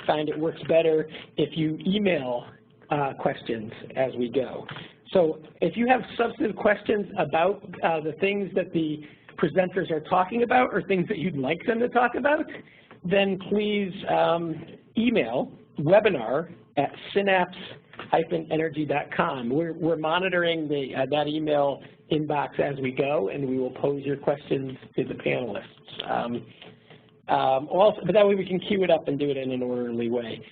find it works better if you email questions as we go. So if you have substantive questions about the things that the presenters are talking about or things that you'd like them to talk about, then please email webinar@synapse-energy.com. We're monitoring that email inbox as we go, and we will pose your questions to the panelists. Also, but that way we can queue it up and do it in an orderly way.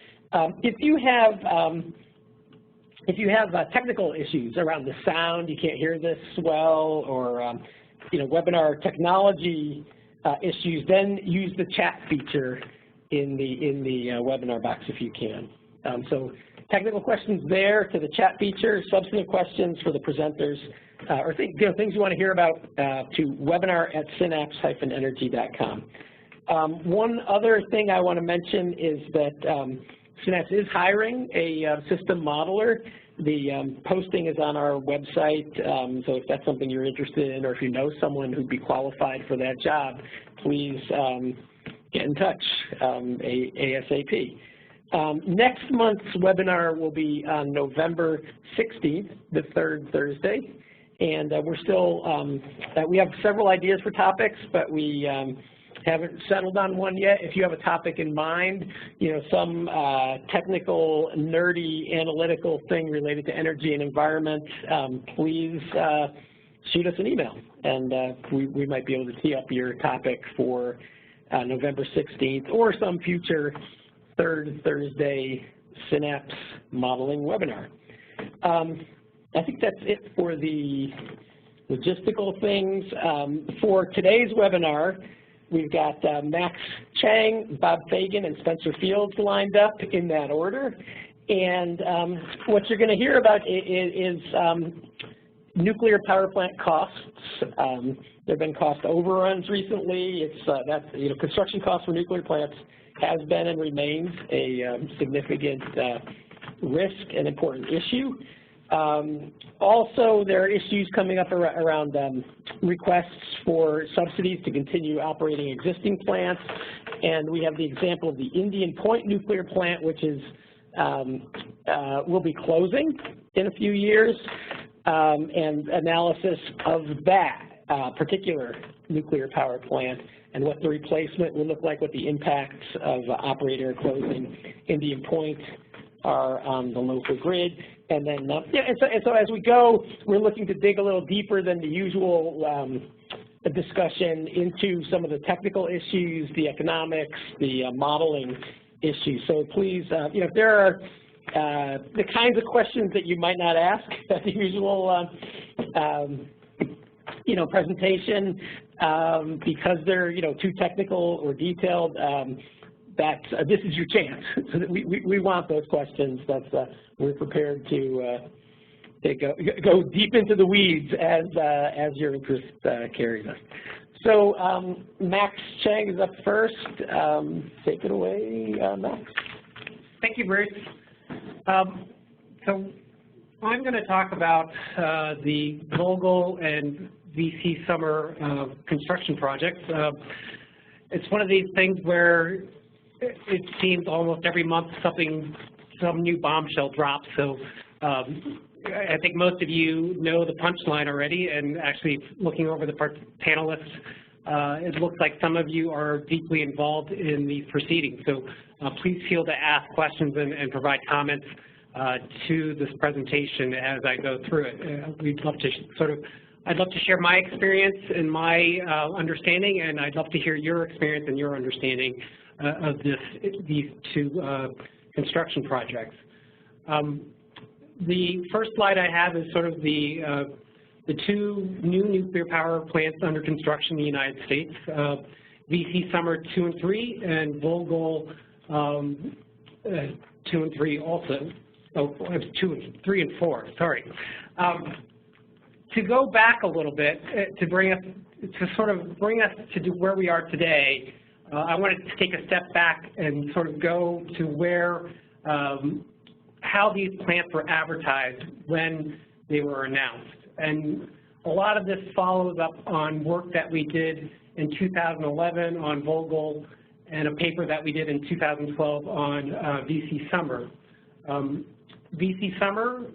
If you have technical issues around the sound, you can't hear this well, or webinar technology issues, then use the chat feature in the webinar box if you can. So technical questions there to the chat feature, substantive questions for the presenters, or things you want to hear about to webinar@synapse-energy.com. One other thing I want to mention is that Synapse is hiring a system modeler. The posting is on our website, so if that's something you're interested in, or if you know someone who'd be qualified for that job, please get in touch ASAP. Next month's webinar will be on November 16th, the third Thursday, and we're still, we have several ideas for topics, but we haven't settled on one yet. If you have a topic in mind, some technical, nerdy, analytical thing related to energy and environment, please shoot us an email, and we might be able to tee up your topic for November 16th or some future third Thursday Synapse modeling webinar. I think that's it for the logistical things. For today's webinar, we've got Max Chang, Bob Fagan, and Spencer Fields lined up in that order. And what you're going to hear about is nuclear power plant costs. There have been cost overruns recently. It's construction costs for nuclear plants has been and remains a significant risk and important issue. Also, there are issues coming up around requests for subsidies to continue operating existing plants, and we have the example of the Indian Point nuclear plant, which is will be closing in a few years, and analysis of that particular nuclear power plant and what the replacement will look like, what the impacts of operator closing Indian Point are on the local grid. And then, so as we go, we're looking to dig a little deeper than the usual discussion into some of the technical issues, the economics, the modeling issues. So please, if there are the kinds of questions that you might not ask at the usual, presentation, because they're, too technical or detailed, this is your chance. So that we want those questions. We're prepared to go deep into the weeds as your interest carries us. So Max Chang is up first. Take it away, Max. Thank you, Bruce. So I'm going to talk about the Vogel and VC summer construction projects. It's one of these things where it seems almost every month some new bombshell drops. So I think most of you know the punchline already, and actually looking over the panelists, it looks like some of you are deeply involved in these proceedings. So please feel to ask questions and provide comments to this presentation as I go through it. We'd love to I'd love to share my experience and my understanding, and I'd love to hear your experience and your understanding of these two construction projects. The first slide I have is sort of the two new nuclear power plants under construction in the United States, VC Summer 2 and 3, and Vogel 2 and 3 also. Oh, 3 and 4, sorry. To go back a little bit, to bring us to where we are today, I wanted to take a step back and sort of go to where, how these plants were advertised when they were announced. And a lot of this follows up on work that we did in 2011 on Vogel and a paper that we did in 2012 on VC Summer. VC Summer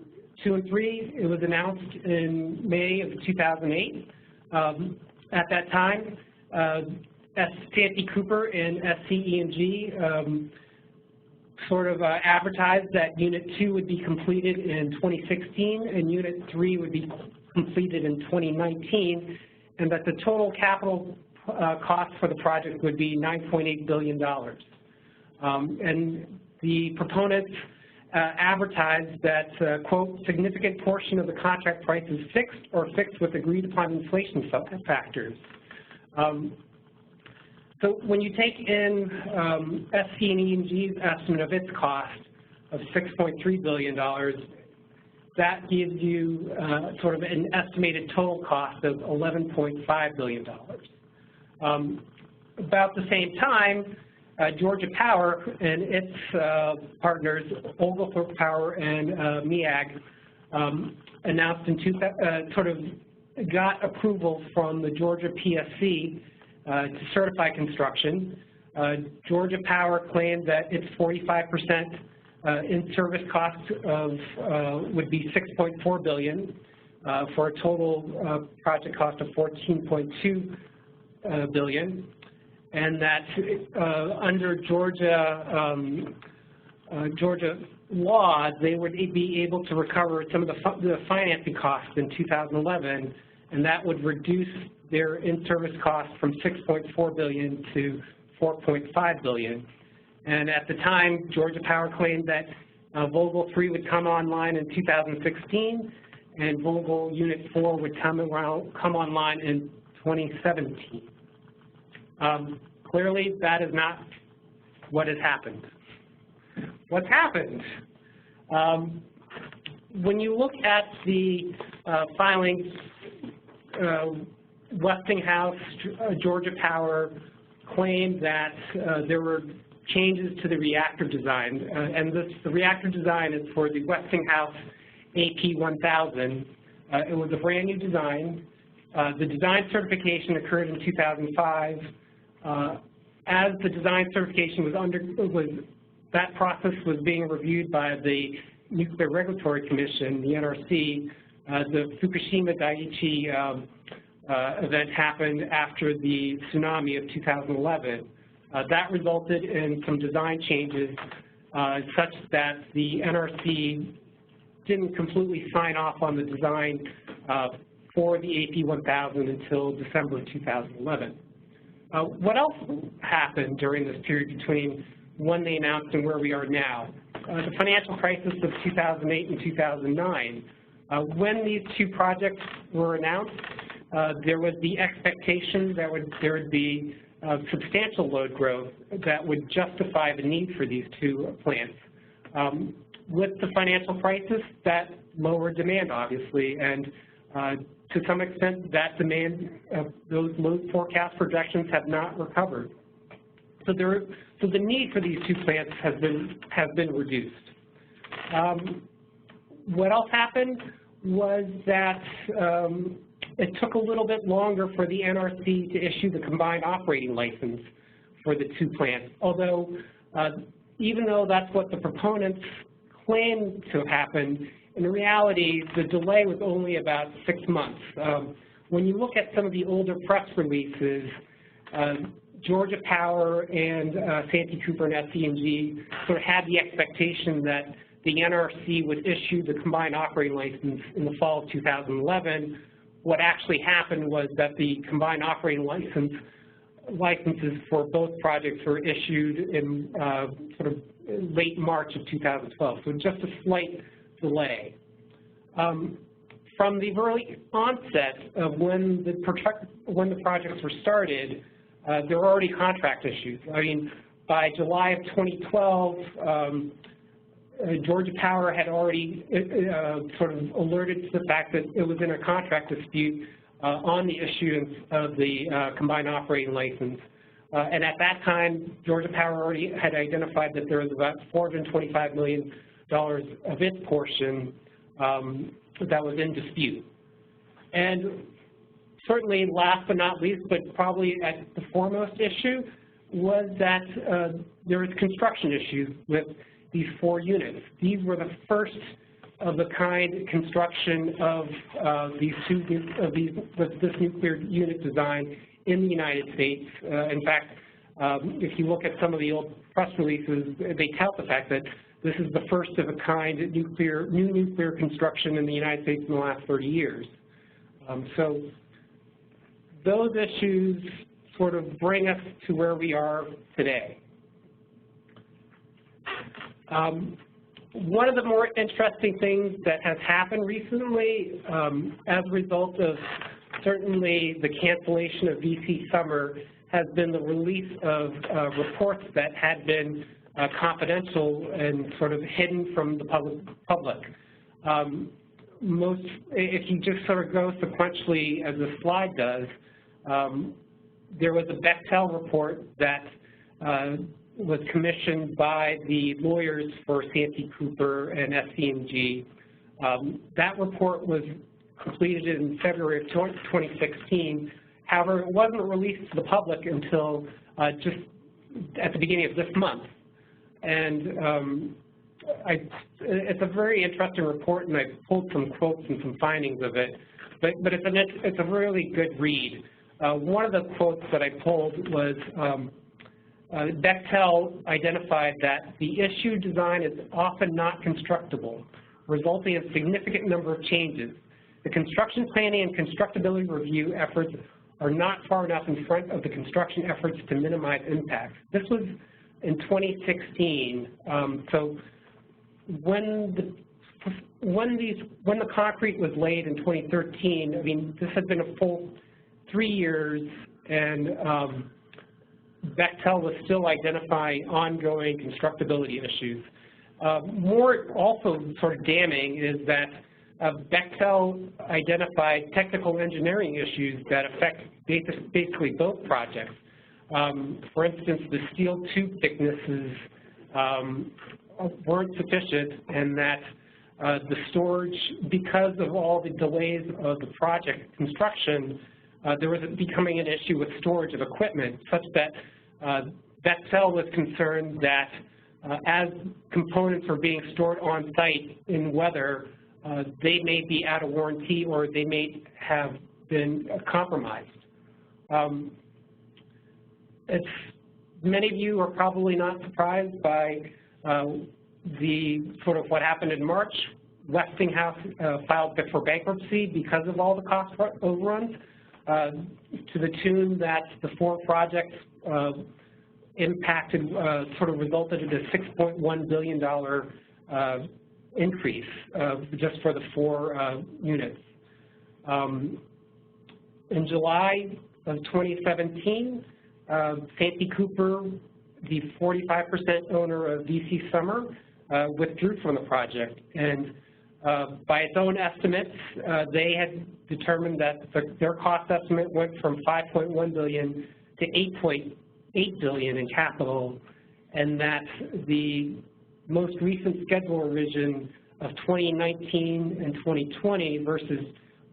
2 and 3, it was announced in May of 2008. At that time, Santee Cooper and SCE&G sort of advertised that Unit 2 would be completed in 2016 and Unit 3 would be completed in 2019, and that the total capital cost for the project would be $9.8 billion. And the proponents advertised that, quote, significant portion of the contract price is fixed or fixed with agreed upon inflation factors. So when you take in SCE&G's estimate of its cost of $6.3 billion, that gives you sort of an estimated total cost of $11.5 billion. About the same time, Georgia Power and its partners, Oglethorpe Power and MEAG, announced sort of got approval from the Georgia PSC to certify construction. Georgia Power claimed that its 45% in-service cost would be $6.4 billion for a total project cost of $14.2 billion, and that under Georgia law, they would be able to recover some of the financing costs in 2011, and that would reduce their in-service cost from $6.4 billion to $4.5 billion. And at the time, Georgia Power claimed that Vogtle 3 would come online in 2016, and Vogtle Unit 4 would come online in 2017. Clearly, that is not what has happened. What's happened? When you look at the filings, Westinghouse, Georgia Power claimed that there were changes to the reactor design, and the reactor design is for the Westinghouse AP1000. It was a brand new design. The design certification occurred in 2005. As the design certification that process was being reviewed by the Nuclear Regulatory Commission, the NRC, the Fukushima Daiichi event happened after the tsunami of 2011. That resulted in some design changes such that the NRC didn't completely sign off on the design for the AP1000 until December 2011. What else happened during this period between when they announced and where we are now? The financial crisis of 2008 and 2009. When these two projects were announced, there was the expectation that there would be substantial load growth that would justify the need for these two plants. With the financial crisis, that lowered demand, obviously, and to some extent, that demand, those load forecast projections have not recovered. So the need for these two plants has been reduced. What else happened was that it took a little bit longer for the NRC to issue the combined operating license for the two plants, although even though that's what the proponents claimed to have happened, in reality, the delay was only about 6 months. When you look at some of the older press releases, Georgia Power and Santee Cooper and SCE&G sort of had the expectation that the NRC would issue the combined operating license in the fall of 2011. What actually happened was that the combined operating licenses for both projects were issued in sort of late March of 2012, so just a slight delay. From the very onset of when the projects were started, there were already contract issues. I mean, by July of 2012, Georgia Power had already sort of alerted to the fact that it was in a contract dispute on the issuance of the combined operating license. And at that time, Georgia Power already had identified that there was about $425 million of its portion that was in dispute. And certainly, last but not least, but probably at the foremost issue, was that there was construction issues with these 4 units. These were the first of the kind construction of this nuclear unit design in the United States. In fact, if you look at some of the old press releases, they tout the fact that this is the first of a kind new nuclear construction in the United States in the last 30 years. So those issues sort of bring us to where we are today. One of the more interesting things that has happened recently as a result of certainly the cancellation of VC Summer has been the release of reports that had been confidential and sort of hidden from the public. If you just sort of go sequentially as the slide does, there was a Bechtel report that was commissioned by the lawyers for Santee Cooper and SC&G. That report was completed in February of 2016. However, it wasn't released to the public until just at the beginning of this month. And it's a very interesting report, and I pulled some quotes and some findings of it. But it's a really good read. One of the quotes that I pulled was Bechtel identified that the issue design is often not constructible, resulting in a significant number of changes. The construction planning and constructability review efforts are not far enough in front of the construction efforts to minimize impacts. This was in 2016. So when the concrete was laid in 2013, I mean, this had been a full 3 years, and Bechtel was still identifying ongoing constructability issues. More also sort of damning is that Bechtel identified technical engineering issues that affect basically both projects. For instance, the steel tube thicknesses weren't sufficient, and that the storage, because of all the delays of the project construction, there was becoming an issue with storage of equipment, such that Bechtel was concerned that as components are being stored on site in weather, they may be out of warranty or they may have been compromised. Many of you are probably not surprised by the sort of what happened in March. Westinghouse filed for bankruptcy because of all the cost overruns, to the tune that the 4 projects impacted, sort of resulted in a $6.1 billion increase just for the 4 units. In July of 2017, Santee Cooper, the 45% owner of VC Summer, withdrew from the project. And by its own estimates, they had determined that their cost estimate went from $5.1 billion to $8.8 billion in capital, and that the most recent schedule revision of 2019 and 2020 versus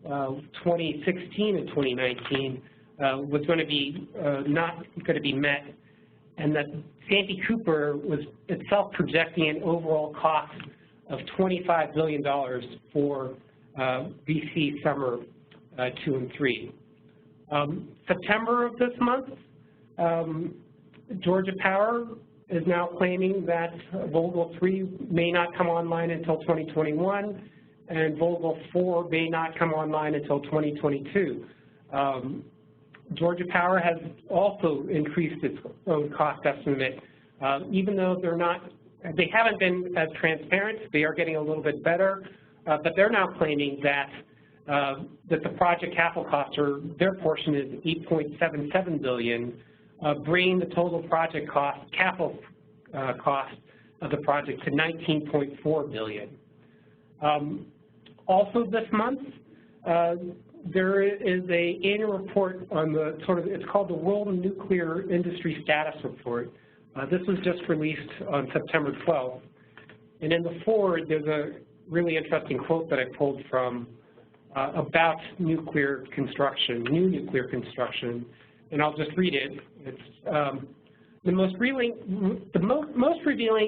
2016 and 2019 was going to be not going to be met, and that Santee Cooper was itself projecting an overall cost of $25 billion for VC Summer 2 and 3. September of this month, Georgia Power is now claiming that Vogtle 3 may not come online until 2021, and Vogtle 4 may not come online until 2022. Georgia Power has also increased its own cost estimate, even though they haven't been as transparent. They are getting a little bit better, but they're now claiming that the project capital costs, or their portion, is $8.77 billion, bringing the total project cost, capital cost of the project to $19.4 billion. Also this month, there is an annual report on the it's called the World Nuclear Industry Status Report. This was just released on September 12th. And in the forward, there's a really interesting quote that I pulled from about nuclear construction, new nuclear construction, and I'll just read it. It's, The most revealing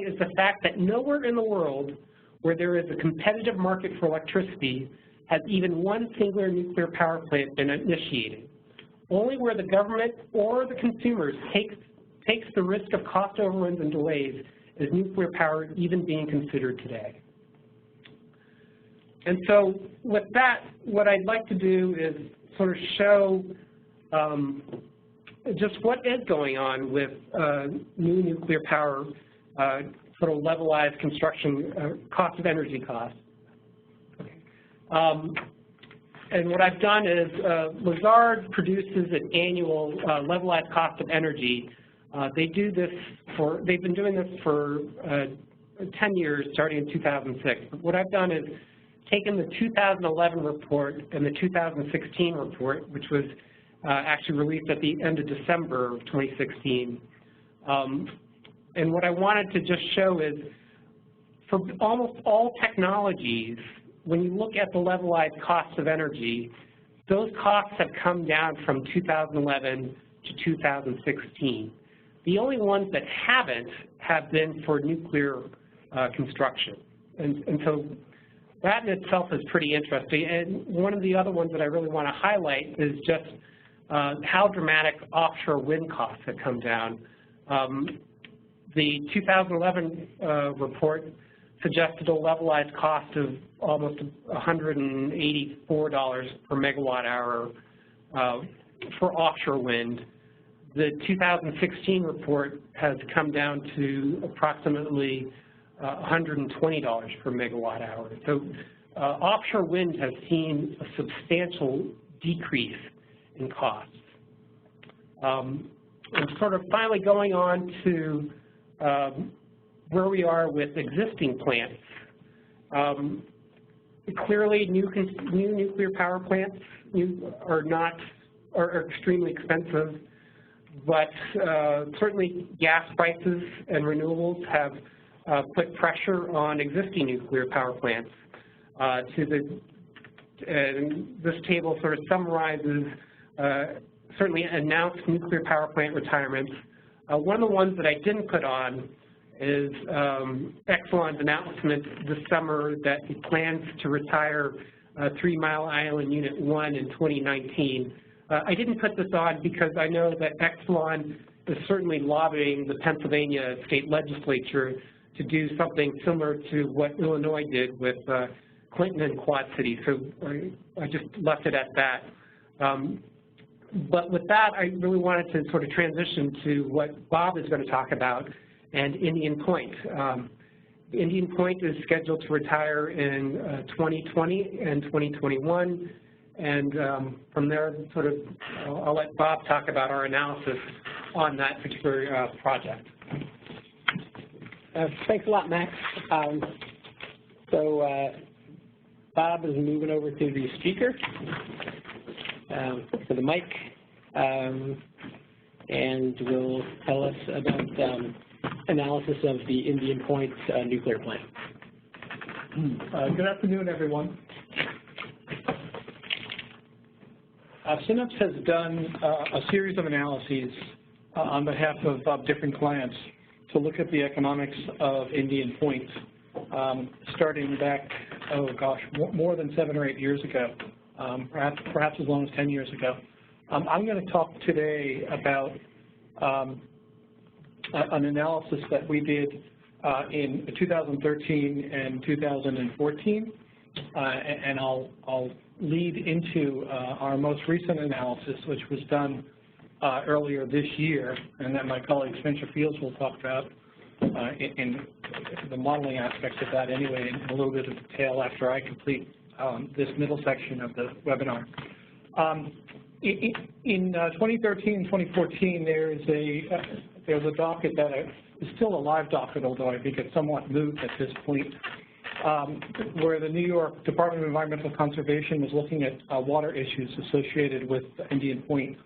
is the fact that nowhere in the world where there is a competitive market for electricity has even one singular nuclear power plant been initiated. Only where the government or the consumers takes the risk of cost overruns and delays is nuclear power even being considered today. And so with that, what I'd like to do is sort of show just what is going on with new nuclear power, sort of levelized construction cost of energy costs. And what I've done is Lazard produces an annual levelized cost of energy. They've been doing this for 10 years, starting in 2006. But what I've done is taken the 2011 report and the 2016 report, which was actually released at the end of December of 2016. And what I wanted to just show is for almost all technologies, when you look at the levelized costs of energy, those costs have come down from 2011 to 2016. The only ones that haven't have been for nuclear construction. And so that in itself is pretty interesting. And one of the other ones that I really want to highlight is just how dramatic offshore wind costs have come down. The 2011 report suggested a levelized cost of almost $184 per megawatt hour for offshore wind. The 2016 report has come down to approximately $120 per megawatt hour. So offshore wind has seen a substantial decrease in costs. And sort of finally going on to where we are with existing plants. Clearly, new nuclear power plants are extremely expensive, but certainly gas prices and renewables have put pressure on existing nuclear power plants. And this table sort of summarizes certainly announced nuclear power plant retirements. One of the ones that I didn't put on is Exelon's announcement this summer that it plans to retire 3 Mile Island Unit 1 in 2019. I didn't put this on because I know that Exelon is certainly lobbying the Pennsylvania state legislature to do something similar to what Illinois did with Clinton and Quad City. So I just left it at that. But with that, I really wanted to sort of transition to what Bob is going to talk about, and Indian Point. Indian Point is scheduled to retire in 2020 and 2021, and from there, sort of, I'll let Bob talk about our analysis on that particular project. Thanks a lot, Max. Bob is moving over to the speaker, to the mic, and will tell us about analysis of the Indian Point nuclear plant. Good afternoon, everyone. Synapse has done a series of analyses on behalf of different clients to look at the economics of Indian Point, starting back, oh gosh, more than 7 or 8 years ago, perhaps as long as 10 years ago. I'm going to talk today about an analysis that we did in 2013 and 2014, and I'll lead into our most recent analysis, which was done earlier this year, and that my colleague Spencer Fields will talk about in the modeling aspects of that anyway in a little bit of detail after I complete this middle section of the webinar. In 2013 and 2014, there's a docket that is still a live docket, although I think it's somewhat moot at this point, where the New York Department of Environmental Conservation was looking at water issues associated with Indian Point,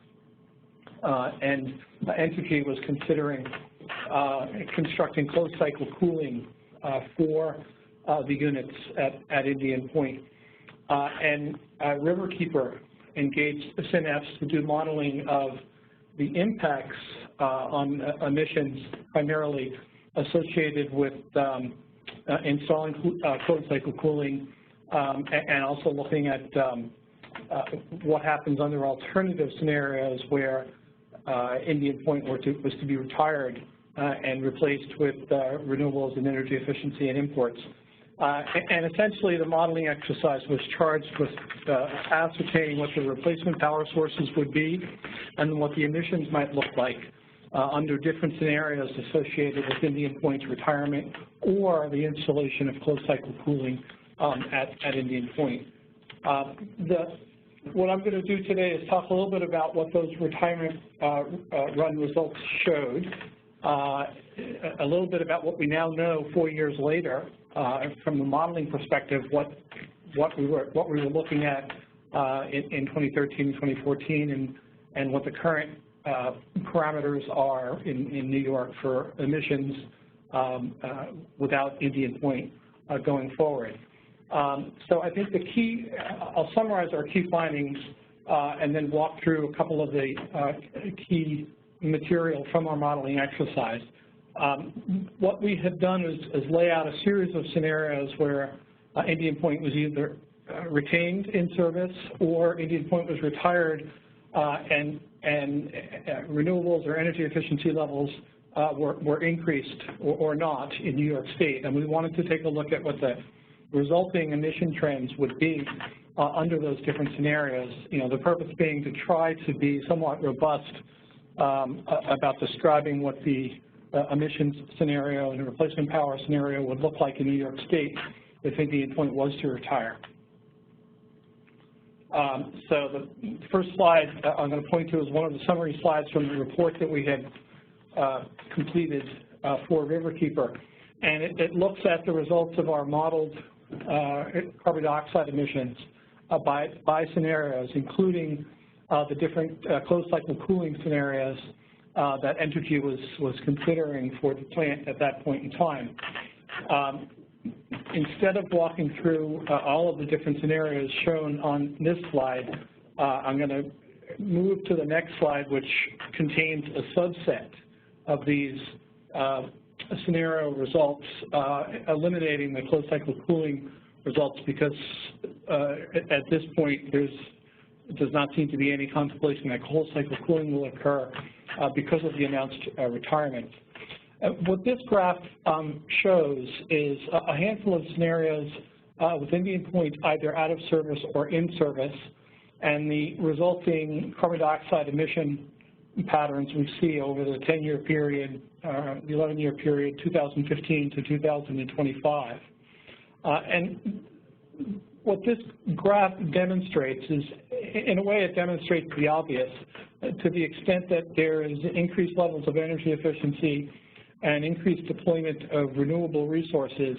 and Entergy was considering constructing closed-cycle cooling for the units at Indian Point. And Riverkeeper engaged Synapse to do modeling of the impacts on emissions primarily associated with installing closed cycle cooling, and also looking at what happens under alternative scenarios where Indian Point was to be retired and replaced with renewables and energy efficiency and imports. And essentially, the modeling exercise was charged with ascertaining what the replacement power sources would be and what the emissions might look like under different scenarios associated with Indian Point's retirement or the installation of closed cycle cooling at Indian Point. What I'm going to do today is talk a little bit about what those retirement run results showed, a little bit about what we now know 4 years later from the modeling perspective, what we were looking at in 2013 and 2014, and what the current parameters are in New York for emissions without Indian Point going forward. So I think the key, I'll summarize our key findings and then walk through a couple of the key material from our modeling exercise. What we have done is lay out a series of scenarios where Indian Point was either retained in service or Indian Point was retired and renewables or energy efficiency levels were increased or not in New York State. And we wanted to take a look at what the resulting emission trends would be under those different scenarios. You know, the purpose being to try to be somewhat robust about describing what the emissions scenario and the replacement power scenario would look like in New York State if Indian Point was to retire. So the first slide I'm going to point to is one of the summary slides from the report that we had completed for Riverkeeper. And it looks at the results of our modeled carbon dioxide emissions by scenarios, including the different closed cycle cooling scenarios that Entergy was considering for the plant at that point in time. Instead of walking through all of the different scenarios shown on this slide, I'm going to move to the next slide, which contains a subset of these scenario results, eliminating the closed cycle cooling results, because at this point there does not seem to be any contemplation that closed cycle cooling will occur because of the announced retirement. What this graph shows is a handful of scenarios with Indian Point either out of service or in service, and the resulting carbon dioxide emission patterns we see over the 10-year period, the 11-year period, 2015 to 2025. And what this graph demonstrates is, in a way, it demonstrates the obvious, to the extent that there is increased levels of energy efficiency and increased deployment of renewable resources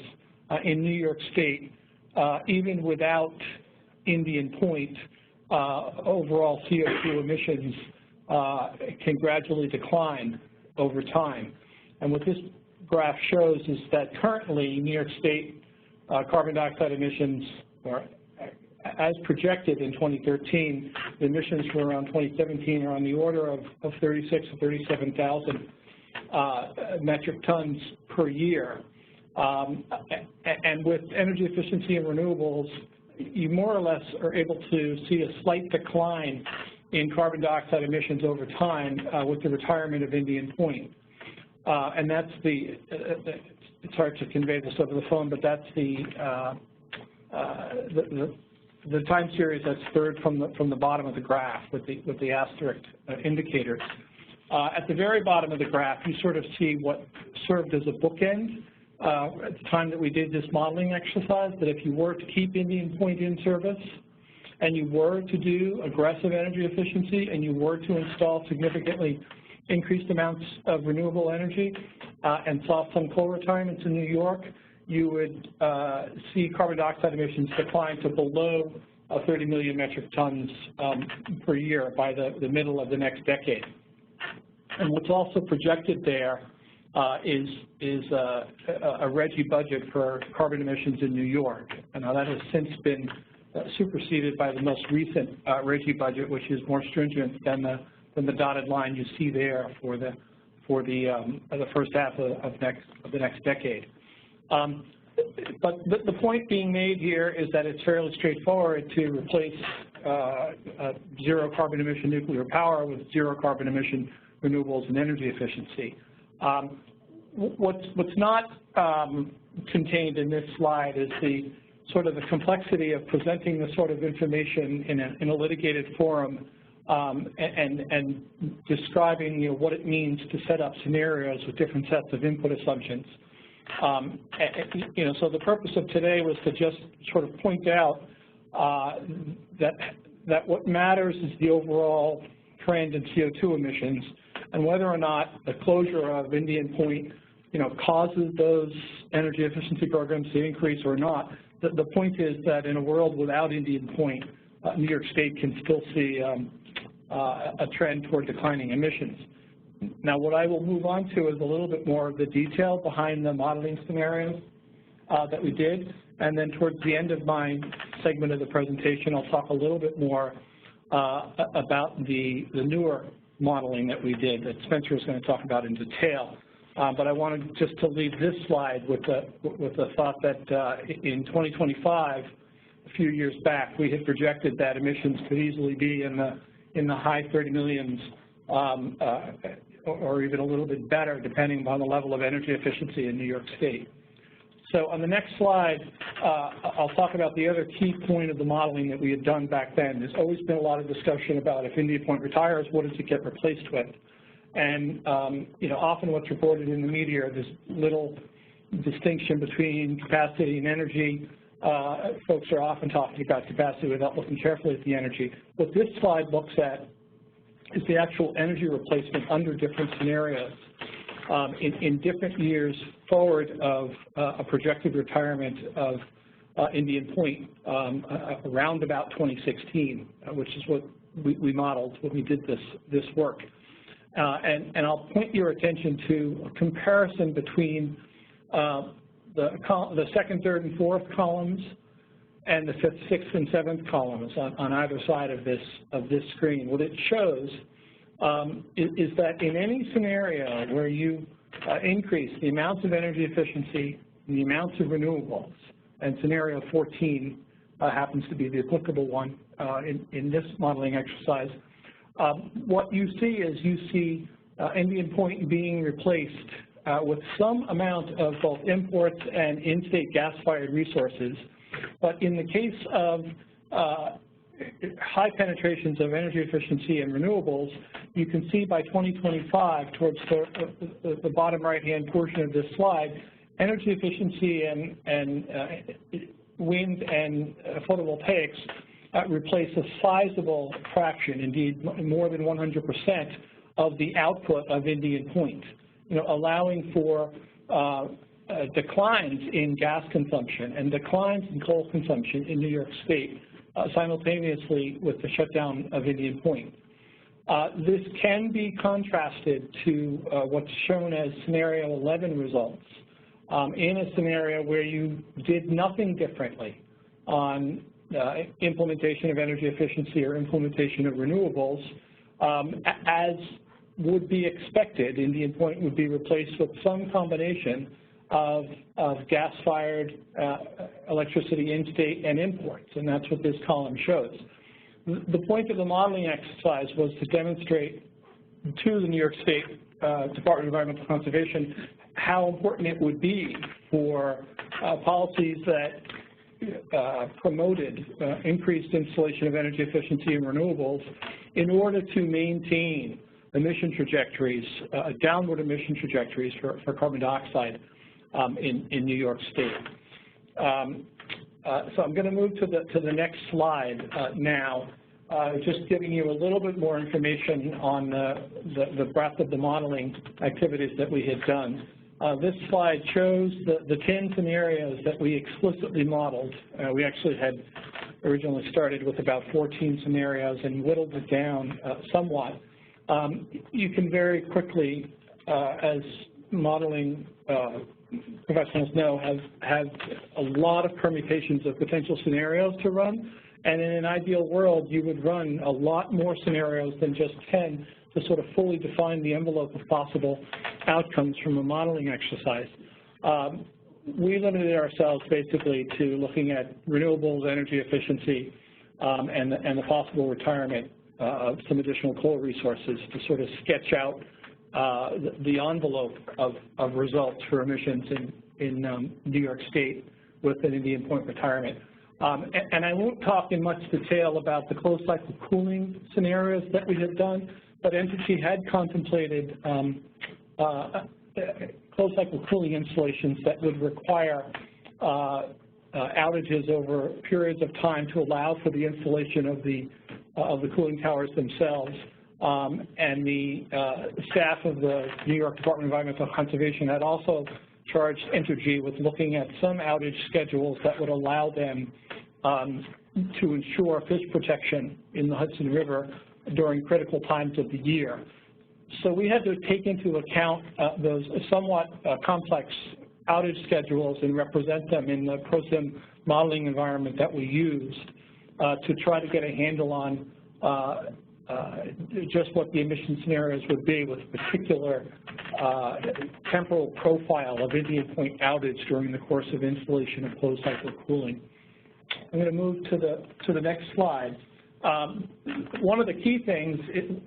in New York State, even without Indian Point, overall CO2 emissions can gradually decline over time. And what this graph shows is that currently New York State carbon dioxide emissions, or as projected in 2013, the emissions for around 2017 are on the order of 36 to 37,000 metric tons per year. And with energy efficiency and renewables, you more or less are able to see a slight decline in carbon dioxide emissions over time with the retirement of Indian Point. And that's it's hard to convey this over the phone, but that's the time series that's third from the bottom of the graph with the asterisk indicators. At the very bottom of the graph, you sort of see what served as a bookend at the time that we did this modeling exercise, that if you were to keep Indian Point in service and you were to do aggressive energy efficiency and you were to install significantly increased amounts of renewable energy and saw some coal retirements in New York, you would see carbon dioxide emissions decline to below 30 million metric tons per year by the middle of the next decade. And what's also projected there is a RGGI budget for carbon emissions in New York. And now that has since been superseded by the most recent RGGI budget, which is more stringent than the the dotted line you see there for the first half of the next decade. But the point being made here is that it's fairly straightforward to replace zero carbon emission nuclear power with zero carbon emission renewables and energy efficiency. What's not contained in this slide is the sort of the complexity of presenting the sort of information in a litigated forum and describing what it means to set up scenarios with different sets of input assumptions. So the purpose of today was to just sort of point out that what matters is the overall trend in CO2 emissions, and whether or not the closure of Indian Point causes those energy efficiency programs to increase or not. The point is that in a world without Indian Point, New York State can still see a trend toward declining emissions. Now, what I will move on to is a little bit more of the detail behind the modeling scenarios that we did, and then towards the end of my segment of the presentation, I'll talk a little bit more about the newer modeling that we did that Spencer is going to talk about in detail. But I wanted just to leave this slide with the thought that in 2025, a few years back, we had projected that emissions could easily be in the high 30 millions, or even a little bit better, depending upon the level of energy efficiency in New York State. So on the next slide, I'll talk about the other key point of the modeling that we had done back then. There's always been a lot of discussion about if Indian Point retires, what does it get replaced with? And often what's reported in the media, there's little distinction between capacity and energy. Folks are often talking about capacity without looking carefully at the energy. What this slide looks at is the actual energy replacement under different scenarios in different years forward of a projected retirement of Indian Point around about 2016, which is what we modeled when we did this work. And I'll point your attention to a comparison between the second, third, and fourth columns and the fifth, sixth, and seventh columns on either side of this screen. What it shows is that in any scenario where you increase the amounts of energy efficiency and the amounts of renewables, and scenario 14 happens to be the applicable one in this modeling exercise, what you see Indian Point being replaced with some amount of both imports and in-state gas-fired resources. But in the case of high penetrations of energy efficiency and renewables, you can see by 2025, towards the bottom right-hand portion of this slide, energy efficiency and wind and photovoltaics replace a sizable fraction, indeed more than 100% of the output of Indian Point, allowing for declines in gas consumption and declines in coal consumption in New York State simultaneously with the shutdown of Indian Point. This can be contrasted to what's shown as scenario 11 results. In a scenario where you did nothing differently on implementation of energy efficiency or implementation of renewables, as would be expected, Indian Point would be replaced with some combination of gas-fired electricity in-state and imports, and that's what this column shows. The point of the modeling exercise was to demonstrate to the New York State Department of Environmental Conservation how important it would be for policies that promoted increased installation of energy efficiency and renewables in order to maintain emission trajectories, downward emission trajectories for carbon dioxide in New York State. So I'm going to move to the next slide now, just giving you a little bit more information on the breadth of the modeling activities that we had done. This slide shows the 10 scenarios that we explicitly modeled. We actually had originally started with about 14 scenarios and whittled it down somewhat. You can very quickly, as modeling professionals know, have a lot of permutations of potential scenarios to run. And in an ideal world, you would run a lot more scenarios than just 10 to sort of fully define the envelope of possible outcomes from a modeling exercise. We limited ourselves basically to looking at renewables, energy efficiency, and the possible retirement of some additional coal resources to sort of sketch out the envelope of results for emissions in New York State with an Indian Point retirement. And I won't talk in much detail about the closed cycle cooling scenarios that we have done, but Entergy had contemplated closed cycle cooling installations that would require outages over periods of time to allow for the installation of the cooling towers themselves. And the staff of the New York Department of Environmental Conservation had also charged Entergy with looking at some outage schedules that would allow them to ensure fish protection in the Hudson River during critical times of the year. So we had to take into account those somewhat complex outage schedules and represent them in the ProSim modeling environment that we used to try to get a handle on just what the emission scenarios would be with a particular temporal profile of Indian Point outage during the course of installation of closed cycle cooling. I'm going to move to the next slide. One of the key things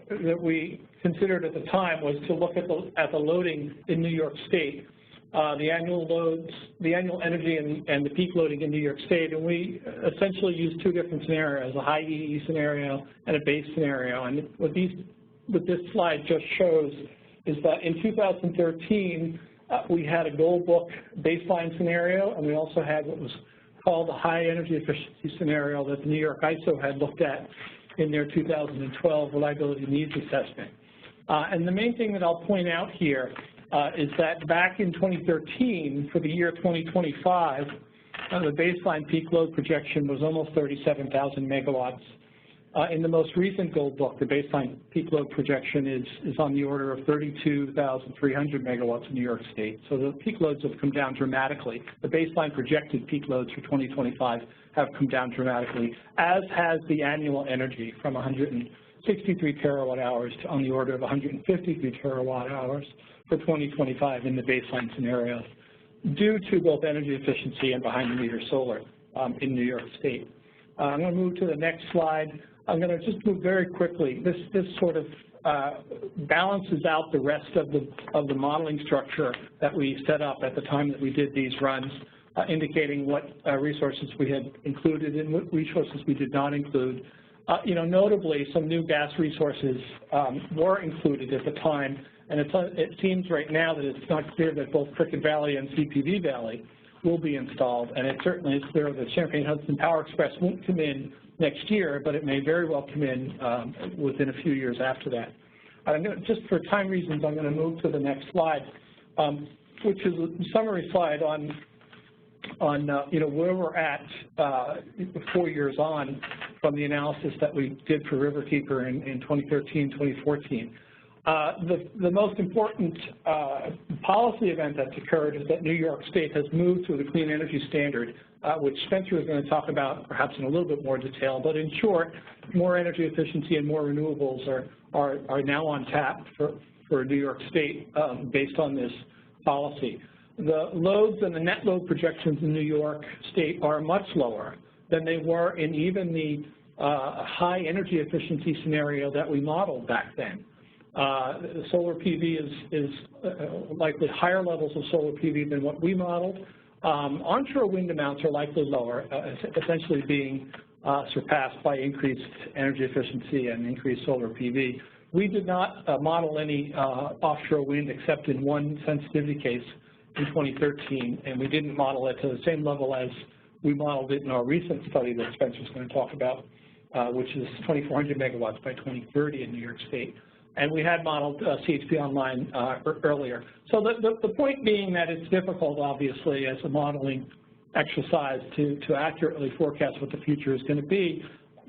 that we considered at the time was to look at the loading in New York State, the annual loads, the annual energy and the peak loading in New York State, and we essentially used two different scenarios, a high EE scenario and a base scenario. And what this slide just shows is that in 2013, we had a gold book baseline scenario, and we also had what was called the high energy efficiency scenario that the New York ISO had looked at in their 2012 reliability needs assessment. And the main thing that I'll point out here is that back in 2013, for the year 2025, the baseline peak load projection was almost 37,000 megawatts. In the most recent gold book, the baseline peak load projection is on the order of 32,300 megawatts in New York State. So the peak loads have come down dramatically. The baseline projected peak loads for 2025 have come down dramatically, as has the annual energy from 163 terawatt hours to on the order of 153 terawatt hours for 2025 in the baseline scenarios, due to both energy efficiency and behind-the-meter solar in New York State. I'm going to move to the next slide. I'm going to just move very quickly. This sort of balances out the rest of the modeling structure that we set up at the time that we did these runs, indicating what resources we had included and what resources we did not include. Notably, some new gas resources were included at the time, and it seems right now that it's not clear that both Cricket Valley and CPV Valley will be installed, and it certainly is clear that Champaign-Hudson Power Express won't come in next year, but it may very well come in within a few years after that. Just for time reasons, I'm going to move to the next slide, which is a summary slide on where we're at 4 years on from the analysis that we did for Riverkeeper in 2013, 2014. The most important policy event that's occurred is that New York State has moved to the Clean Energy Standard, which Spencer is going to talk about perhaps in a little bit more detail. But in short, more energy efficiency and more renewables are now on tap for New York State based on this policy. The loads and the net load projections in New York State are much lower than they were in even the high energy efficiency scenario that we modeled back then. The solar PV is likely higher levels of solar PV than what we modeled. Onshore wind amounts are likely lower, essentially being surpassed by increased energy efficiency and increased solar PV. We did not model any offshore wind except in one sensitivity case in 2013, and we didn't model it to the same level as we modeled it in our recent study that Spencer's going to talk about, which is 2,400 megawatts by 2030 in New York State. And we had modeled CHP online earlier. So the point being that it's difficult, obviously, as a modeling exercise to accurately forecast what the future is going to be,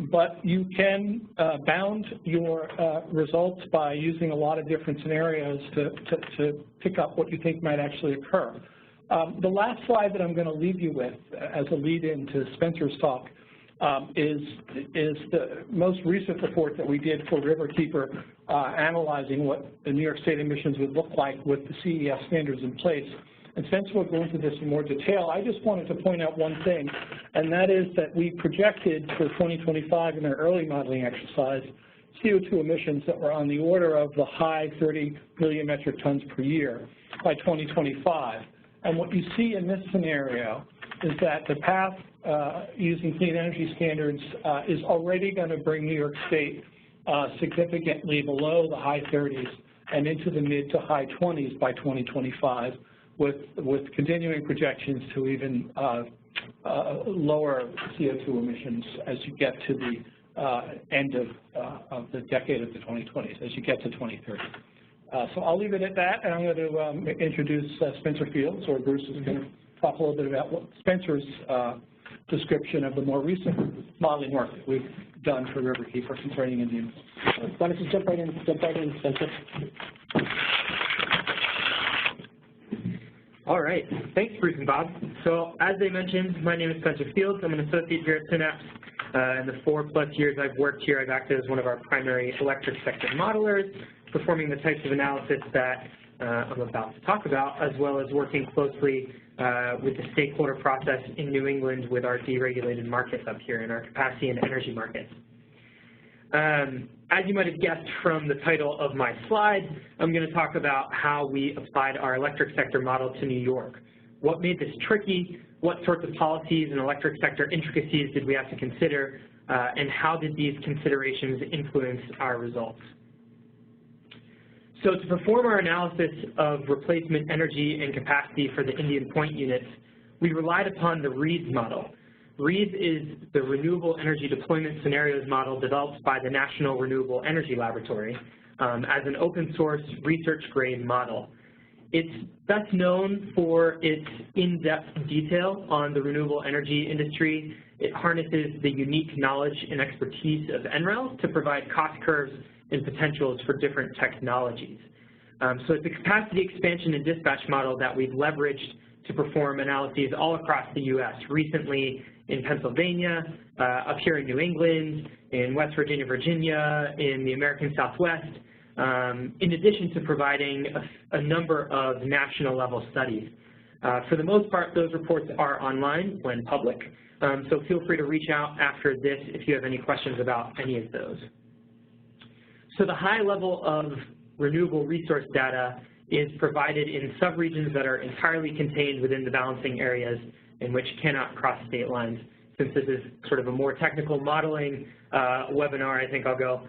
but you can bound your results by using a lot of different scenarios to pick up what you think might actually occur. The last slide that I'm going to leave you with as a lead-in to Spencer's talk is the most recent report that we did for Riverkeeper, analyzing what the New York State emissions would look like with the CEF standards in place. And Spencer will go into this in more detail. I just wanted to point out one thing, and that is that we projected for 2025 in our early modeling exercise CO2 emissions that were on the order of the high 30 million metric tons per year by 2025. And what you see in this scenario is that the path using clean energy standards is already going to bring New York State significantly below the high 30s and into the mid to high 20s by 2025, with continuing projections to even lower CO2 emissions as you get to the end of the decade of the 2020s, as you get to 2030. So I'll leave it at that, and I'm going to introduce Spencer Fields, or Bruce is going to talk a little bit about what Spencer's description of the more recent modeling work that we've done for Riverkeeper concerning Indian. Why don't you jump right in, Spencer. All right, thanks Bruce and Bob. So as they mentioned, my name is Spencer Fields. I'm an associate here at Synapse. In the 4+ years I've worked here, I've acted as one of our primary electric sector modelers, performing the types of analysis that I'm about to talk about, as well as working closely with the stakeholder process in New England with our deregulated markets up here in our capacity and energy markets. As you might have guessed from the title of my slide, I'm going to talk about how we applied our electric sector model to New York. What made this tricky? What sorts of policies and electric sector intricacies did we have to consider? And how did these considerations influence our results? So to perform our analysis of replacement energy and capacity for the Indian Point units, we relied upon the REEDS model. REEDS is the Renewable Energy Deployment Scenarios model developed by the National Renewable Energy Laboratory as an open source research grade model. It's best known for its in-depth detail on the renewable energy industry. It harnesses the unique knowledge and expertise of NREL to provide cost curves and potentials for different technologies. So it's a capacity expansion and dispatch model that we've leveraged to perform analyses all across the U.S., recently in Pennsylvania, up here in New England, in West Virginia, Virginia, in the American Southwest, in addition to providing a number of national level studies. For the most part, those reports are online when public, so feel free to reach out after this if you have any questions about any of those. So the high level of renewable resource data is provided in subregions that are entirely contained within the balancing areas and which cannot cross state lines. Since this is sort of a more technical modeling webinar, I think I'll go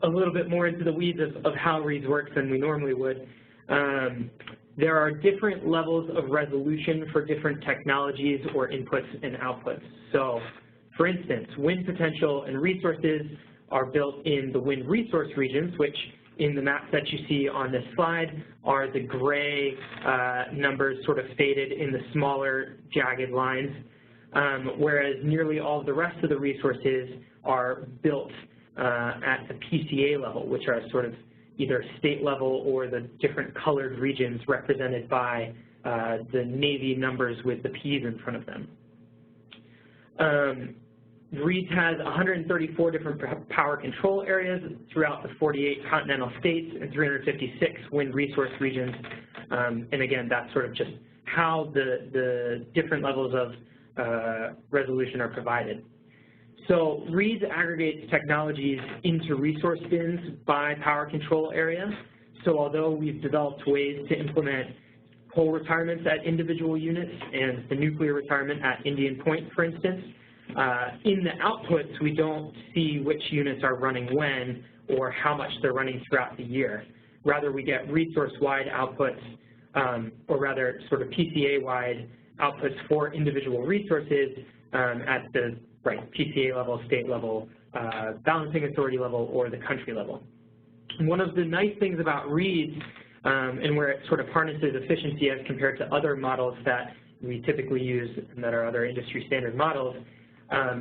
a little bit more into the weeds of how REEDS works than we normally would. There are different levels of resolution for different technologies or inputs and outputs. So, for instance, wind potential and resources are built in the wind resource regions, which in the map that you see on this slide are the gray numbers sort of faded in the smaller jagged lines, whereas nearly all of the rest of the resources are built at the PCA level, which are sort of either state level or the different colored regions represented by the navy numbers with the P's in front of them. REEDS has 134 different power control areas throughout the 48 continental states and 356 wind resource regions. And again, that's sort of just how the different levels of resolution are provided. So REEDS aggregates technologies into resource bins by power control area. So although we've developed ways to implement coal retirements at individual units and the nuclear retirement at Indian Point, for instance, in the outputs, we don't see which units are running when or how much they're running throughout the year. Rather, we get resource-wide outputs, or rather sort of PCA-wide outputs for individual resources at the PCA level, state level, balancing authority level, or the country level. And one of the nice things about REEDS, and where it sort of harnesses efficiency as compared to other models that we typically use and that are other industry standard models,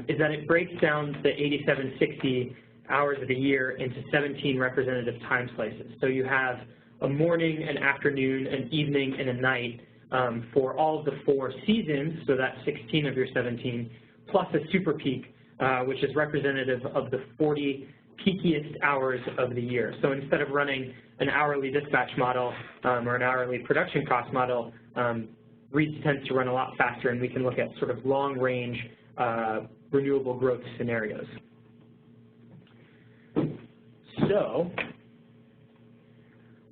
is that it breaks down the 8760 hours of the year into 17 representative time slices. So you have a morning, an afternoon, an evening, and a night for all of the 4 seasons, so that's 16 of your 17, plus a super peak which is representative of the 40 peakiest hours of the year. So instead of running an hourly dispatch model or an hourly production cost model, READS tends to run a lot faster, and we can look at sort of long-range renewable growth scenarios. So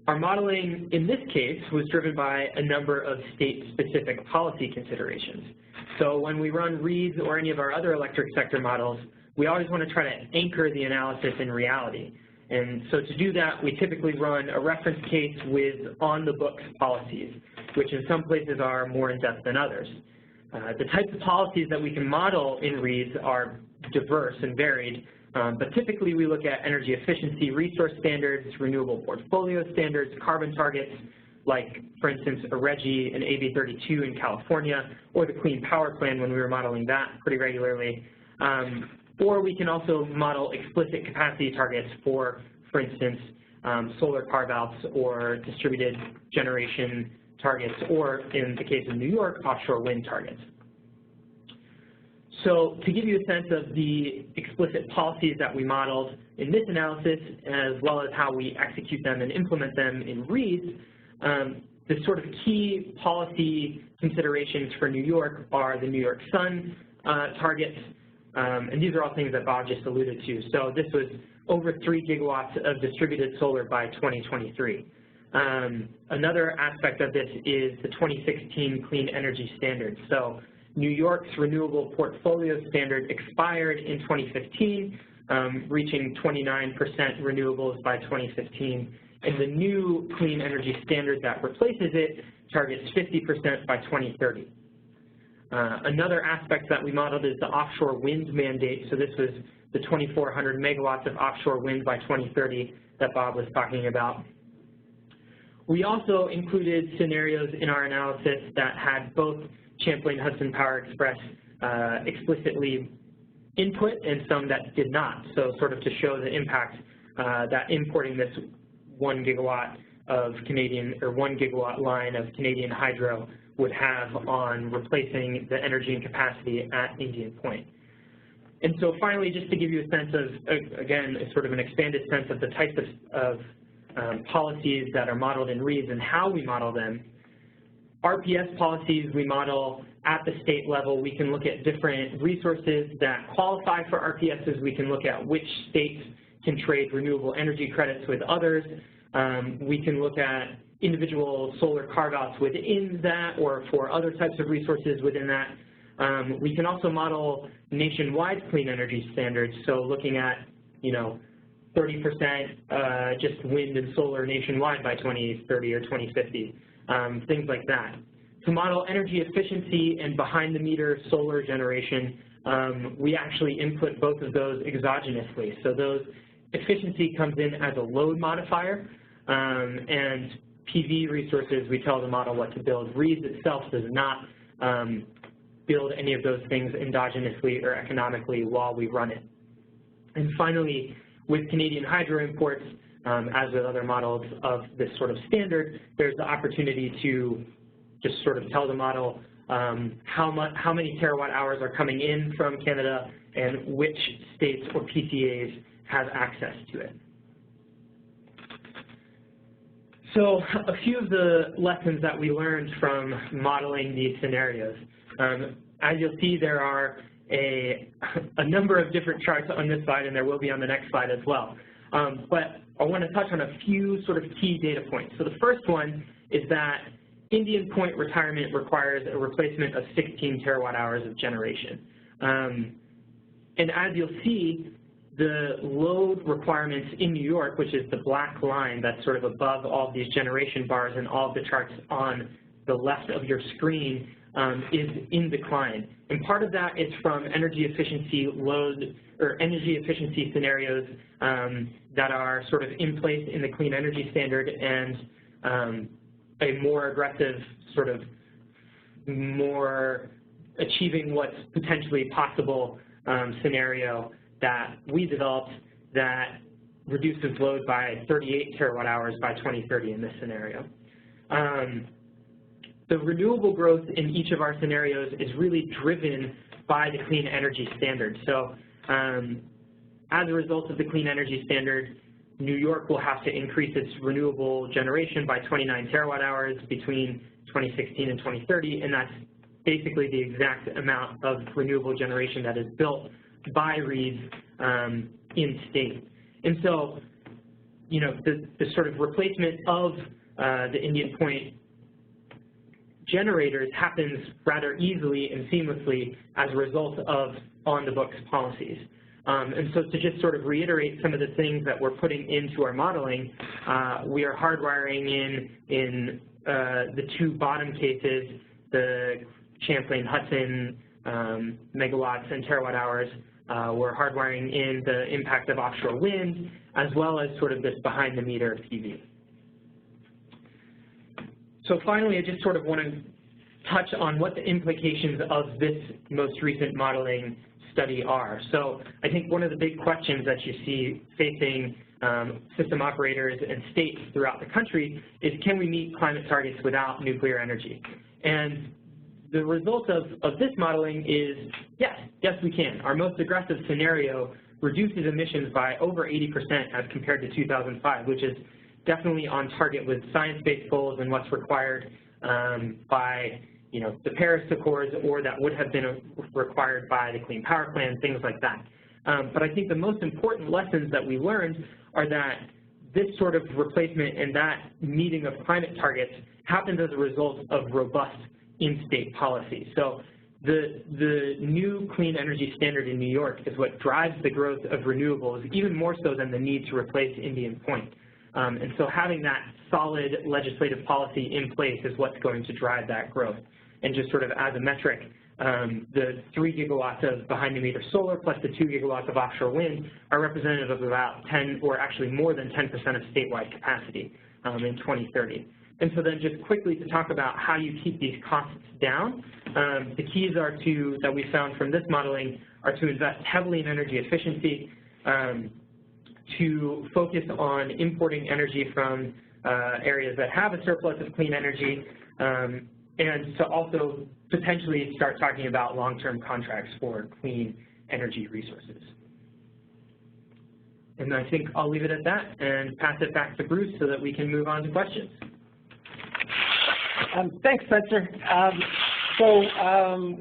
our modeling in this case was driven by a number of state-specific policy considerations. So when we run READS or any of our other electric sector models, we always want to try to anchor the analysis in reality. And so to do that, we typically run a reference case with on-the-books policies, which in some places are more in-depth than others. The types of policies that we can model in READS are diverse and varied, but typically we look at energy efficiency resource standards, renewable portfolio standards, carbon targets, like, for instance, a RGGI and AB 32 in California, or the Clean Power Plan when we were modeling that pretty regularly. Or we can also model explicit capacity targets for instance, solar carve-outs or distributed generation targets, or in the case of New York, offshore wind targets. So to give you a sense of the explicit policies that we modeled in this analysis, as well as how we execute them and implement them in READS, the sort of key policy considerations for New York are the New York Sun targets, and these are all things that Bob just alluded to. So this was over 3 gigawatts of distributed solar by 2023. Another aspect of this is the 2016 Clean Energy Standard. So New York's renewable portfolio standard expired in 2015, reaching 29% renewables by 2015. And the new Clean Energy Standard that replaces it targets 50% by 2030. Another aspect that we modeled is the offshore wind mandate. So this was the 2,400 megawatts of offshore wind by 2030 that Bob was talking about. We also included scenarios in our analysis that had both Champlain Hudson Power Express explicitly input and some that did not. So sort of to show the impact that importing this 1 gigawatt of Canadian, or 1 gigawatt line of Canadian hydro would have on replacing the energy and capacity at Indian Point. And so finally, just to give you a sense of, again, sort of an expanded sense of the types of policies that are modeled in READS and how we model them, RPS policies we model at the state level. We can look at different resources that qualify for RPSs. We can look at which states can trade renewable energy credits with others. We can look at individual solar carve-outs within that or for other types of resources within that. We can also model nationwide clean energy standards, so looking at, 30% just wind and solar nationwide by 2030 or 2050, things like that. To model energy efficiency and behind-the-meter solar generation, we actually input both of those exogenously. So those efficiency comes in as a load modifier, and PV resources, we tell the model what to build. READS itself does not build any of those things endogenously or economically while we run it. And finally, with Canadian hydro imports, as with other models of this sort of standard, there's the opportunity to just sort of tell the model how many terawatt hours are coming in from Canada and which states or PCAs have access to it. So a few of the lessons that we learned from modeling these scenarios. As you'll see, there are a number of different charts on this slide, and there will be on the next slide as well. But I want to touch on a few sort of key data points. So the first one is that Indian Point retirement requires a replacement of 16 terawatt hours of generation. And as you'll see, the load requirements in New York, which is the black line that's sort of above all of these generation bars and all of the charts on the left of your screen, is in decline. And part of that is from energy efficiency load or energy efficiency scenarios that are sort of in place in the Clean Energy Standard, and a more aggressive sort of more achieving what's potentially possible scenario that we developed that reduces load by 38 terawatt hours by 2030 in this scenario. The renewable growth in each of our scenarios is really driven by the Clean Energy Standard. So as a result of the Clean Energy Standard, New York will have to increase its renewable generation by 29 terawatt hours between 2016 and 2030, and that's basically the exact amount of renewable generation that is built by REITs in state. And so, you know, the sort of replacement of the Indian Point generators happens rather easily and seamlessly as a result of on-the-books policies. And so to just sort of reiterate some of the things that we're putting into our modeling, we are hardwiring in the two bottom cases, the Champlain-Hudson megawatts and terawatt hours. We're hardwiring in the impact of offshore wind, as well as sort of this behind-the-meter PV. So finally, I just sort of want to touch on what the implications of this most recent modeling study are. So I think one of the big questions that you see facing system operators and states throughout the country is, can we meet climate targets without nuclear energy? And the result of this modeling is, yes, we can. Our most aggressive scenario reduces emissions by over 80% as compared to 2005, which is definitely on target with science-based goals and what's required by, you know, the Paris Accords, or that would have been required by the Clean Power Plan, things like that. But I think the most important lessons that we learned are that this sort of replacement and that meeting of climate targets happens as a result of robust in-state policy. So the new Clean Energy Standard in New York is what drives the growth of renewables, even more so than the need to replace Indian Point. And so having that solid legislative policy in place is what's going to drive that growth. And just sort of as a metric, the 3 gigawatts of behind-the-meter solar plus the 2 gigawatts of offshore wind are representative of about 10, or actually more than 10% of statewide capacity in 2030. And so then just quickly to talk about how you keep these costs down, the keys are that we found from this modeling are to invest heavily in energy efficiency, to focus on importing energy from areas that have a surplus of clean energy, and to also potentially start talking about long-term contracts for clean energy resources. And I think I'll leave it at that and pass it back to Bruce so that we can move on to questions. Thanks, Spencer.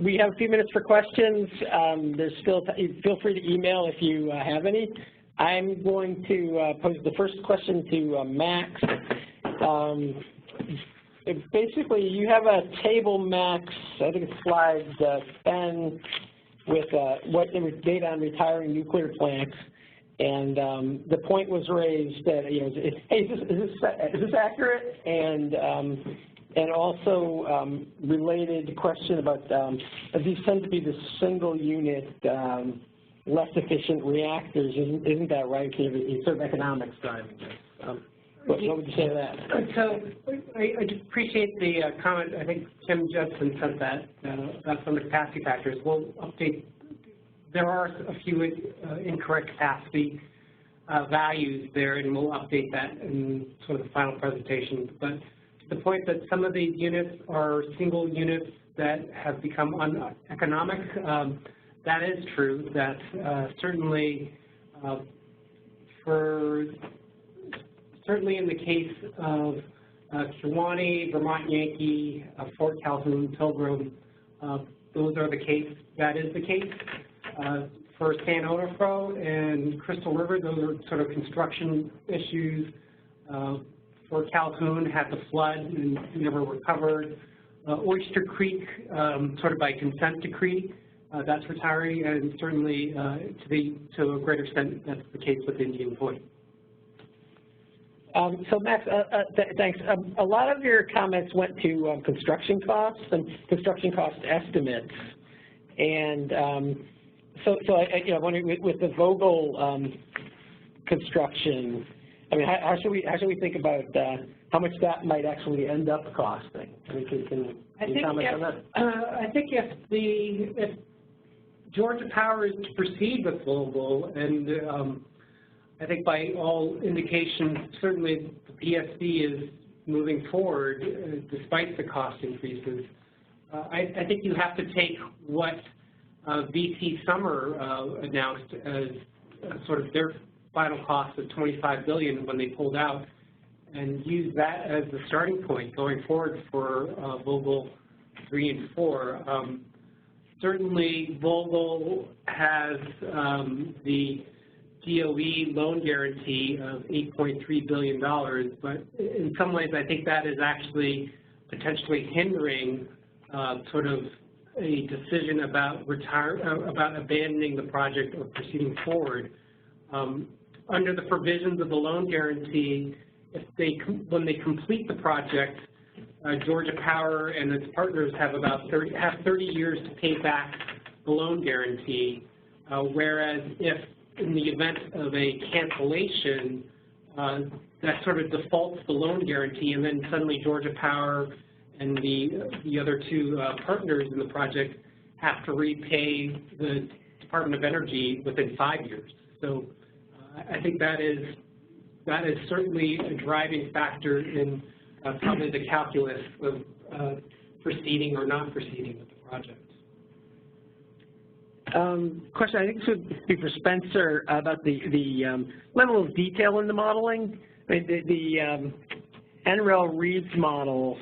We have a few minutes for questions. There's still feel free to email if you have any. I'm going to pose the first question to Max. Basically, you have a table, Max, I think it's slide 10, with what data on retiring nuclear plants. And the point was raised that, you know, hey, is this accurate? And also related question about these tend to be the single unit, less efficient reactors. Isn't that right? It's sort of economics driving this. What would you say to that? So I appreciate the comment. I think Tim Judson said that about some of the capacity factors. We'll update. There are a few incorrect capacity values there, and we'll update that in sort of the final presentation. But the point that some of these units are single units that have become uneconomic, that is true. That certainly certainly in the case of Kewaunee, Vermont Yankee, Fort Calhoun, Pilgrim, those are the case. That is the case. For San Onofre and Crystal River, those are sort of construction issues. Fort Calhoun had the flood and never recovered. Oyster Creek, sort of by consent decree, that's retiring, and certainly to a greater extent, that's the case with Indian Point. So Max, thanks. A lot of your comments went to construction costs and construction cost estimates, and so you know, with the Vogtle construction, I mean, how should we think about how much that might actually end up costing? I mean, can you comment on that? I think if Georgia Power is to proceed with Vogtle, and I think by all indications, certainly the PSC is moving forward despite the cost increases. I think you have to take what VC Summer announced as sort of their final cost of $25 billion when they pulled out, and used that as the starting point going forward for Vogtle 3 and 4. Certainly, Vogtle has the DOE loan guarantee of $8.3 billion, but in some ways I think that is actually potentially hindering sort of a decision about abandoning the project or proceeding forward. Under the provisions of the loan guarantee, when they complete the project, Georgia Power and its partners have about 30 years to pay back the loan guarantee, whereas if in the event of a cancellation, that sort of defaults the loan guarantee, and then suddenly Georgia Power and the other two partners in the project have to repay the Department of Energy within 5 years. So I think that is certainly a driving factor in probably the calculus of proceeding or not proceeding with the project. Question, I think this would be for Spencer about the level of detail in the modeling. I mean, the NREL Reed's model,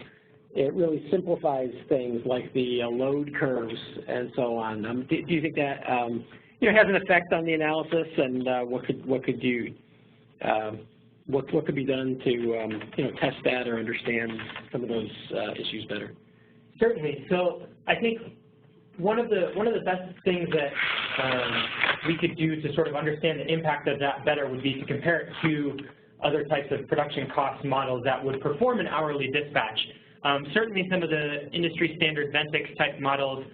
it really simplifies things like the load curves and so on. Do you think that has an effect on the analysis, and what could be done to test that or understand some of those issues better? Certainly. So I think one of the best things that we could do to sort of understand the impact of that better would be to compare it to other types of production cost models that would perform an hourly dispatch. Certainly some of the industry standard Ventix type models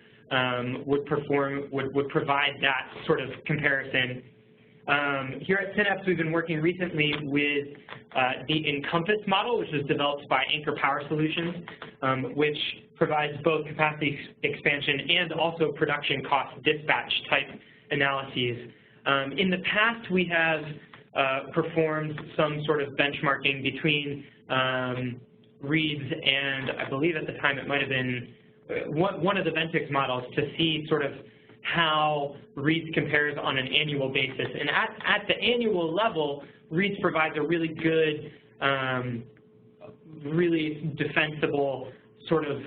would provide that sort of comparison. Here at Synapse, we've been working recently with the Encompass model, which was developed by Anchor Power Solutions, which provides both capacity expansion and also production cost dispatch type analyses. In the past, we have performed some sort of benchmarking between Reed's and I believe at the time it might have been one of the Ventix models to see sort of how Reed's compares on an annual basis. And at the annual level, Reed's provides a really good, really defensible sort of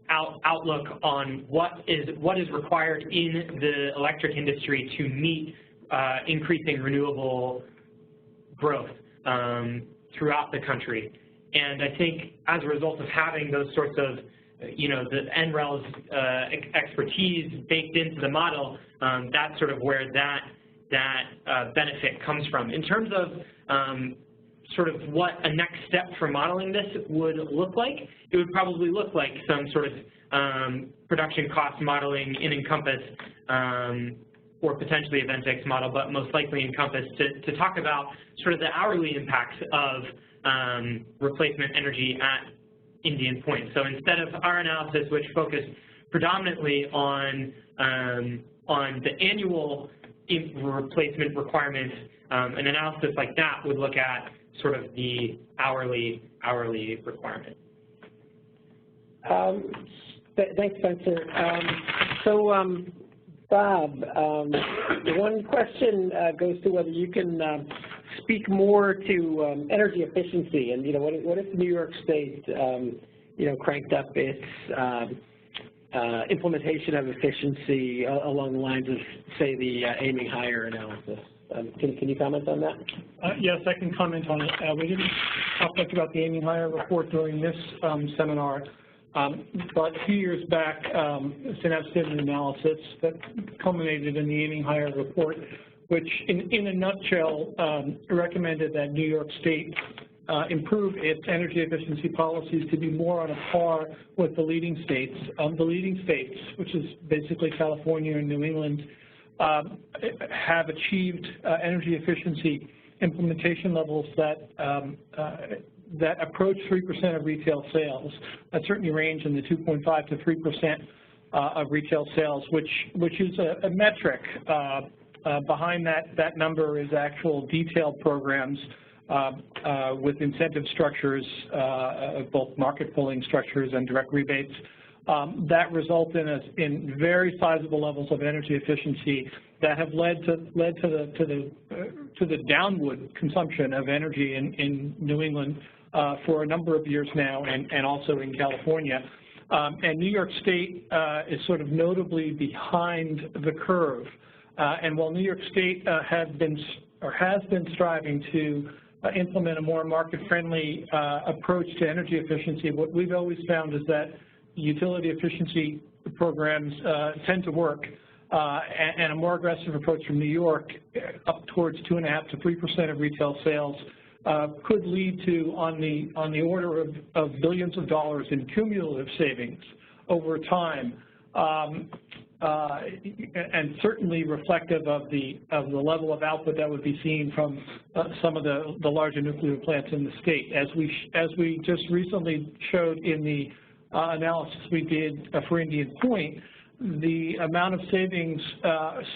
outlook on what is required in the electric industry to meet increasing renewable growth throughout the country. And I think as a result of having those sorts of, the NREL's expertise baked into the model, that's sort of where that benefit comes from. In terms of sort of what a next step for modeling this would look like, it would probably look like some sort of production cost modeling in Encompass, or potentially a Ventix model, but most likely Encompass, to talk about sort of the hourly impacts of replacement energy at Indian Point. So instead of our analysis, which focused predominantly on the annual replacement requirements, an analysis like that would look at sort of the hourly requirement. Thanks, Spencer. Bob, one question goes to whether you can speak more to energy efficiency, and what if New York State cranked up its implementation of efficiency along the lines of, say, the aiming higher analysis? Can you comment on that? Yes, I can comment on it. We didn't talk much about the aiming higher report during this seminar, but a few years back, Synapse did an analysis that culminated in the aiming higher report, which in a nutshell recommended that New York State improve its energy efficiency policies to be more on a par with the leading states. The leading states, which is basically California and New England, have achieved energy efficiency implementation levels that approach 3% of retail sales. That certainly range in the 2.5 to 3% of retail sales, which is a metric. Behind that number is actual detailed programs with incentive structures, both market pulling structures and direct rebates, that result in very sizable levels of energy efficiency that have led to the downward consumption of energy in New England for a number of years now, and also in California. And New York State is sort of notably behind the curve. And while New York State has been striving to implement a more market-friendly approach to energy efficiency, what we've always found is that utility efficiency programs tend to work, and a more aggressive approach from New York, up towards 2.5% to 3% of retail sales, could lead to on the order of billions of dollars in cumulative savings over time, and certainly reflective of the level of output that would be seen from some of the larger nuclear plants in the state. As we just recently showed in the analysis we did for Indian Point, the amount of savings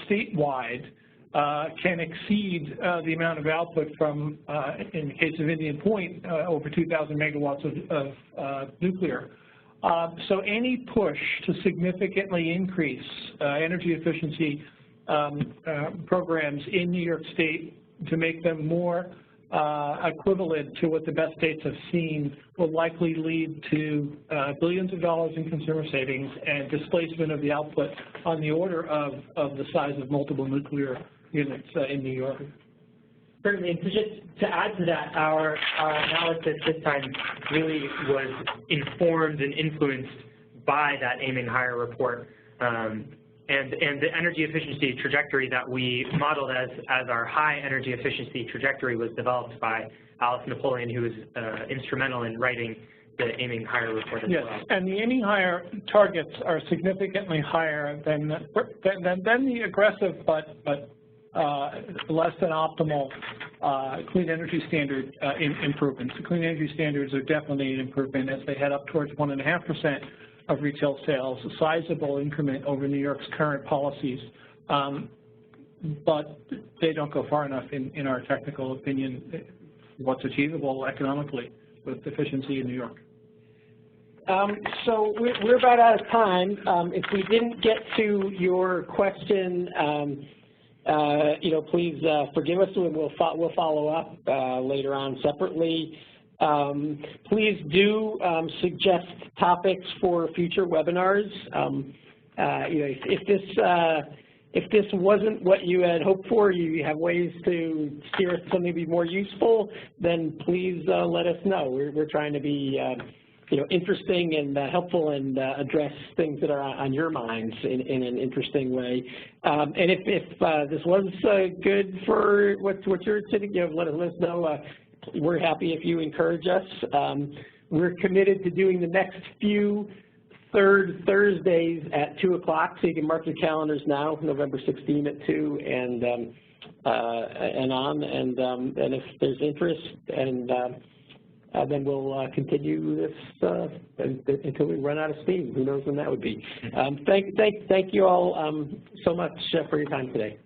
statewide can exceed the amount of output from, in the case of Indian Point, over 2,000 megawatts of nuclear. So any push to significantly increase energy efficiency programs in New York State to make them more equivalent to what the best states have seen will likely lead to billions of dollars in consumer savings and displacement of the output on the order of the size of multiple nuclear units in New York. Certainly, and just to add to that, our analysis this time really was informed and influenced by that Aiming Higher report. And the energy efficiency trajectory that we modeled as our high energy efficiency trajectory was developed by Alice Napoleon, who was instrumental in writing the Aiming Higher report as well. Yes, and the Aiming Higher targets are significantly higher than the aggressive but less than optimal clean energy standard improvements. The clean energy standards are definitely an improvement as they head up towards 1.5% of retail sales, a sizable increment over New York's current policies, but they don't go far enough in our technical opinion what's achievable economically with efficiency in New York. So we're about out of time. If we didn't get to your question, please forgive us, and we'll follow up later on separately. Please do suggest topics for future webinars. If this wasn't what you had hoped for, you have ways to steer us to something to be more useful, then please let us know. We're trying to be interesting and helpful and address things that are on your minds in an interesting way. And if this was good for what you're sitting, let us know. We're happy if you encourage us. We're committed to doing the next few Thursdays at 2 o'clock, so you can mark your calendars now, November 16 at 2 and on. And if there's interest, and then we'll continue this until we run out of steam. Who knows when that would be. Thank you all so much for your time today.